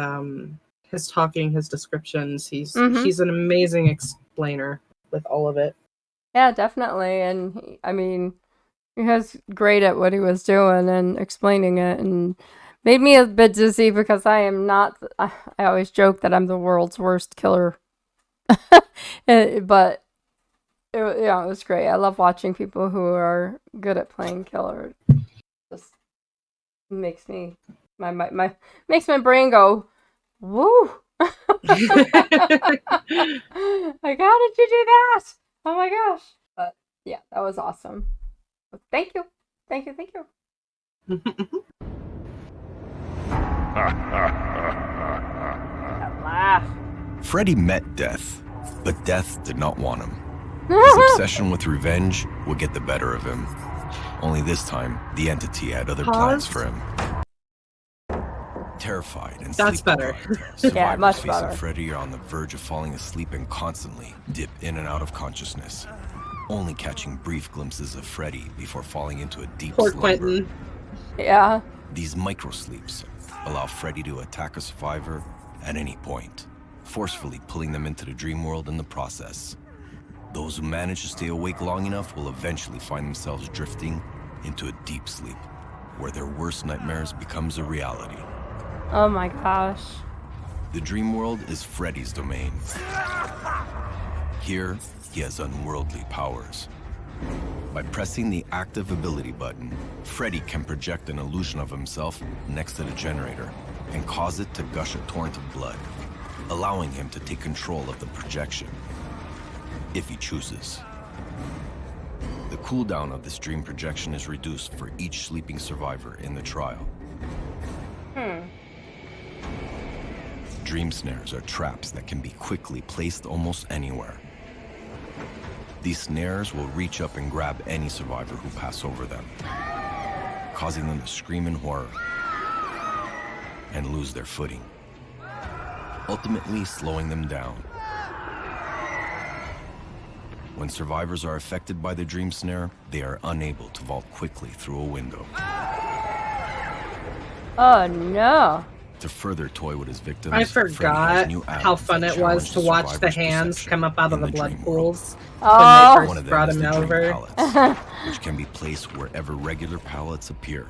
talking, his descriptions. He's an amazing explainer with all of it. Yeah, definitely. And he was great at what he was doing and explaining it, and made me a bit dizzy because I am not. I always joke that I'm the world's worst killer, but. It was great. I love watching people who are good at playing killer. It just makes me makes my brain go, woo! Like, how did you do that? Oh my gosh! But yeah, that was awesome. Thank you. That laugh. Freddy met death, but death did not want him. His obsession with revenge would get the better of him. Only this time, the entity had other plans for him. Terrified and sleep-deprived, survivors much facing better. Freddy are on the verge of falling asleep and constantly dip in and out of consciousness, only catching brief glimpses of Freddy before falling into a deep slumber. Quentin. Yeah. These micro-sleeps allow Freddy to attack a survivor at any point, forcefully pulling them into the dream world in the process. Those who manage to stay awake long enough will eventually find themselves drifting into a deep sleep, where their worst nightmares becomes a reality. Oh my gosh. The dream world is Freddy's domain. Here, he has unworldly powers. By pressing the active ability button, Freddy can project an illusion of himself next to the generator and cause it to gush a torrent of blood, allowing him to take control of the projection, if he chooses. The cooldown of this dream projection is reduced for each sleeping survivor in the trial. Dream snares are traps that can be quickly placed almost anywhere. These snares will reach up and grab any survivor who pass over them, causing them to scream in horror and lose their footing, ultimately slowing them down. When survivors are affected by the dream snare, they are unable to vault quickly through a window. Oh no. To further toy with his victims, I Freddy has forgot new how add-ons fun that it was challenge to watch the survivor's hands perception come up out of in the blood dream world. pools Oh. when One they of first them brought is him the dream over. pallets, which can be placed wherever regular pallets appear.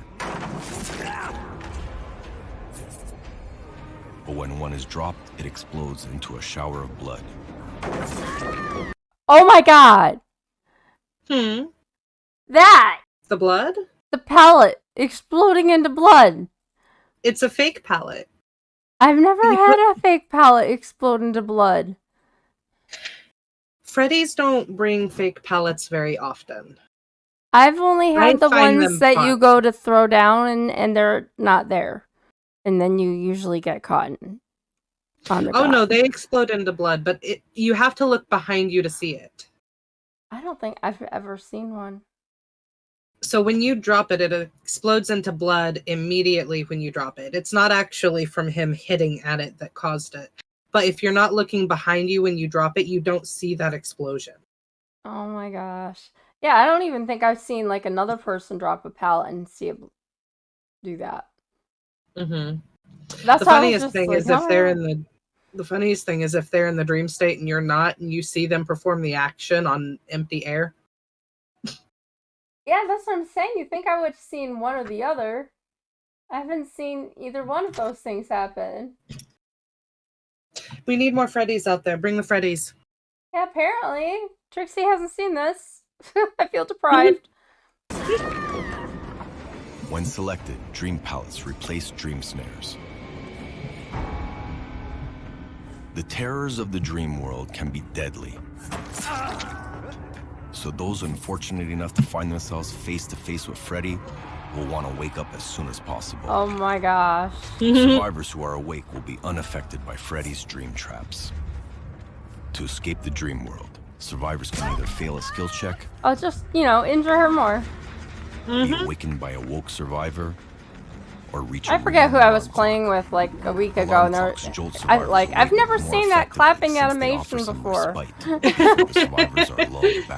But when one is dropped, it explodes into a shower of blood. Oh my god. That! The blood? The pallet exploding into blood. It's a fake palette. I've never You had a fake pallet explode into blood. Freddy's don't bring fake pallets very often. I've only had the find ones them that fun. you go to throw down and they're not there. And then you usually get caught on the ground. Oh no, they explode into blood, but you have to look behind you to see it. I don't think I've ever seen one. So when you drop it, it explodes into blood immediately when you drop it. It's not actually from him hitting at it that caused it. But if you're not looking behind you when you drop it, you don't see that explosion. Oh my gosh. Yeah, I don't even think I've seen like another person drop a pallet and see it do that. Mm-hmm. That's The how funniest thing like, is if they're in the funniest thing is if they're in the dream state and you're not, and you see them perform the action on empty air. Yeah, that's what I'm saying. You think I would have seen one or the other. I haven't seen either one of those things happen. We need more Freddys out there. Bring the Freddys. Yeah, apparently. Trixie hasn't seen this. I feel deprived. When selected, dream pallets replace dream snares. The terrors of the dream world can be deadly. So those unfortunate enough to find themselves face to face with Freddy will want to wake up as soon as possible. Oh my gosh. Survivors who are awake will be unaffected by Freddy's dream traps. To escape the dream world, survivors can either fail a skill check, I'll just, injure her more. be awakened by a woke survivor, or reach I forget who I was playing with like a week ago, and I've never seen that clapping animation before.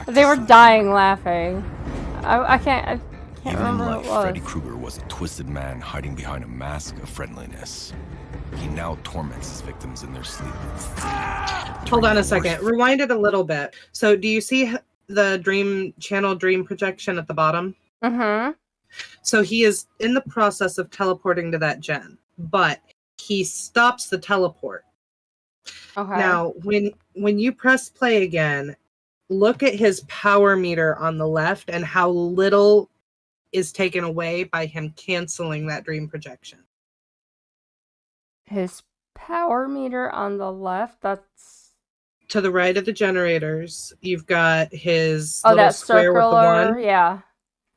They were dying laughing. I can't Even in remember life, who it was. Freddy Krueger was a twisted man hiding behind a mask of friendliness. He now torments his victims in their sleep. Hold on a second. Rewind it a little bit. So do you see the dream projection at the bottom? Mm-hmm. So he is in the process of teleporting to that gen, but he stops the teleport. Okay. Now, when you press play again, look at his power meter on the left and how little is taken away by him canceling that dream projection. His power meter on the left, that's... To the right of the generators, you've got his Oh, little that square with the circular, one. yeah.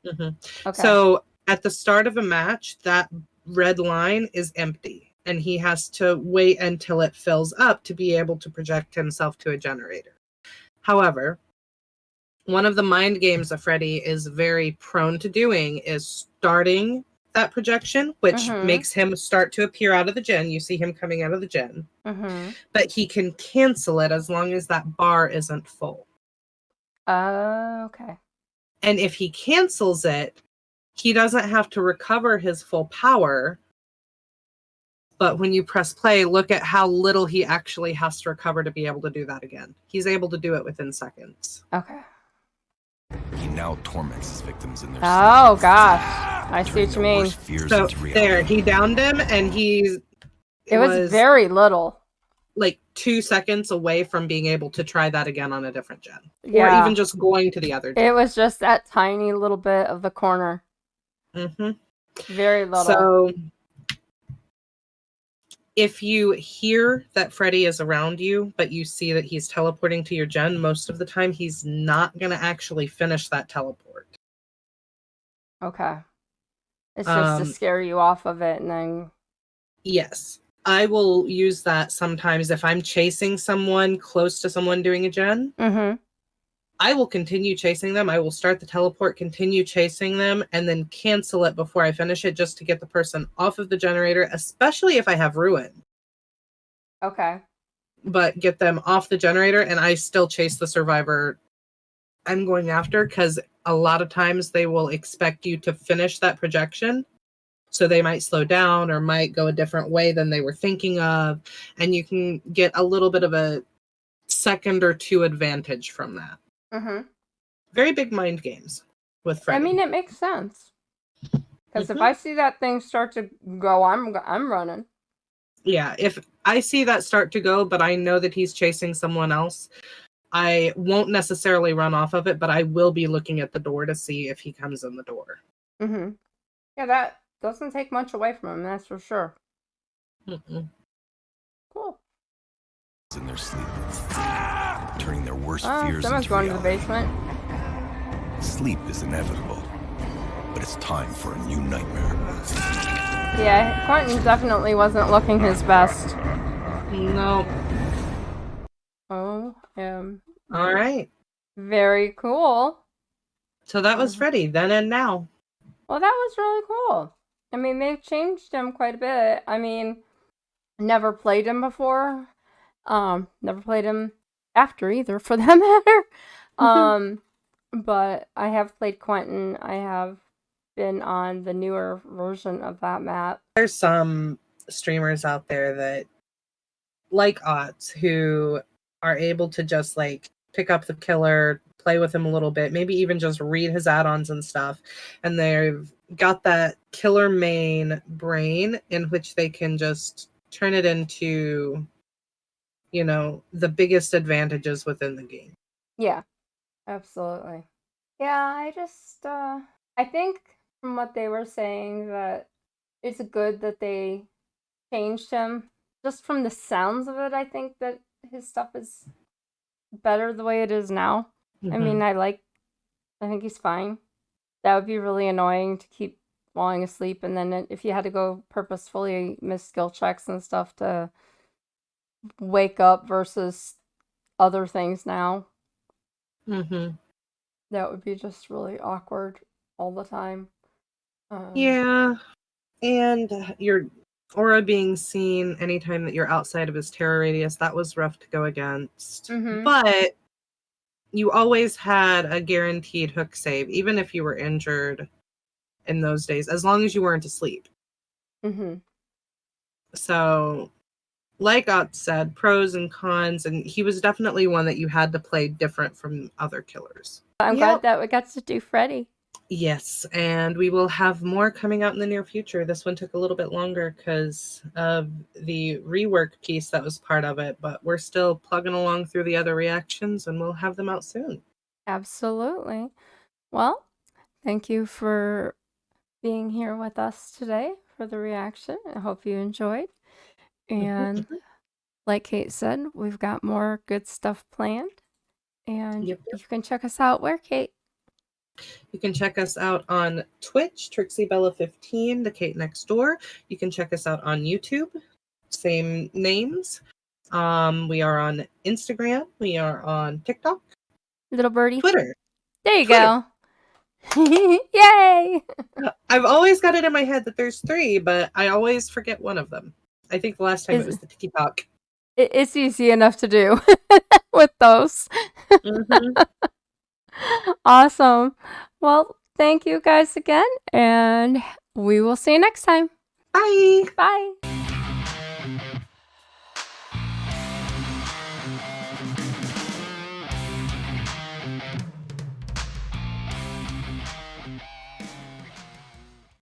Mm-hmm. Okay. So at the start of a match, that red line is empty, and he has to wait until it fills up to be able to project himself to a generator. However, one of the mind games that Freddy is very prone to doing is starting that projection, which makes him start to appear out of the gen. You see him coming out of the gen. But he can cancel it as long as that bar isn't full. Okay. And if he cancels it, he doesn't have to recover his full power But when you press play, look at how little he actually has to recover to be able to do that again. He's able to do it within seconds. Okay. He now torments his victims in their Oh sleep, gosh, I see turning what you their mean. worst fears So into reality. there, he downed him, and It was very little. like 2 seconds away from being able to try that again on a different gen. Or Yeah. even just going to the other gen. It was just that tiny little bit of the corner. Mm-hmm. Very little. So if you hear that Freddy is around you, but you see that he's teleporting to your gen, most of the time he's not going to actually finish that teleport. Okay. It's just to Um, scare you off of it, and then... Yes. I will use that sometimes if I'm chasing someone close to someone doing a gen. Mm-hmm. I will continue chasing them. I will start the teleport, continue chasing them, and then cancel it before I finish it just to get the person off of the generator, especially if I have ruin. Okay. But get them off the generator, and I still chase the survivor I'm going after, because a lot of times they will expect you to finish that projection. So they might slow down or might go a different way than they were thinking of. And you can get a little bit of a second or two advantage from that. Mm-hmm. Very big mind games with Freddy. I mean, it makes sense. Because if I see that thing start to go, I'm running. Yeah, if I see that start to go, but I know that he's chasing someone else, I won't necessarily run off of it, but I will be looking at the door to see if he comes in the door. Mm-hmm. Yeah, that doesn't take much away from him, that's for sure. Mm-mm. Cool. In their sleep, turning their worst Oh, fears someone's into going to the reality. basement. Sleep is inevitable, but it's time for a new nightmare. Yeah, Quentin definitely wasn't looking his best. No. Oh, All right. very cool. So that was Freddy, then and now. Well, that was really cool. I mean, they've changed him quite a bit. I mean, never played him before. Never played him after either, for that matter. But I have played Quentin. I have been on the newer version of that map. There's some streamers out there that like Otz who are able to just like pick up the killer, play with him a little bit, maybe even just read his add-ons and stuff. And they've got that killer main brain in which they can just turn it into, you know, the biggest advantages within the game. Yeah, absolutely. Yeah, I think from what they were saying that it's good that they changed him. Just from the sounds of it, I think that his stuff is better the way it is now. I mean, I think he's fine. That would be really annoying to keep falling asleep, and then if you had to go purposefully miss skill checks and stuff to wake up versus other things now. That would be just really awkward all the time. Yeah, and your aura being seen anytime that you're outside of his terror radius, that was rough to go against. But you always had a guaranteed hook save, even if you were injured in those days, as long as you weren't asleep. So, like Ott said, pros and cons, and he was definitely one that you had to play different from other killers. I'm glad that we got to do Freddy. Yes, and we will have more coming out in the near future. This one took a little bit longer because of the rework piece that was part of it, but we're still plugging along through the other reactions, and we'll have them out soon. Absolutely. Well, thank you for being here with us today for the reaction. I hope you enjoyed. And like Kate said, we've got more good stuff planned. And you can check us out where, Kate? You can check us out on Twitch, Trixiebella15, TheKateNextDoor. You can check us out on YouTube, same names. We are on Instagram. We are on TikTok. Little birdie. Twitter. There you go. Yay! I've always got it in my head that there's 3, but I always forget one of them. I think the last time it was the TikTok. It's easy enough to do with those. Awesome. Well, thank you guys again, and we will see you next time. Bye. Bye.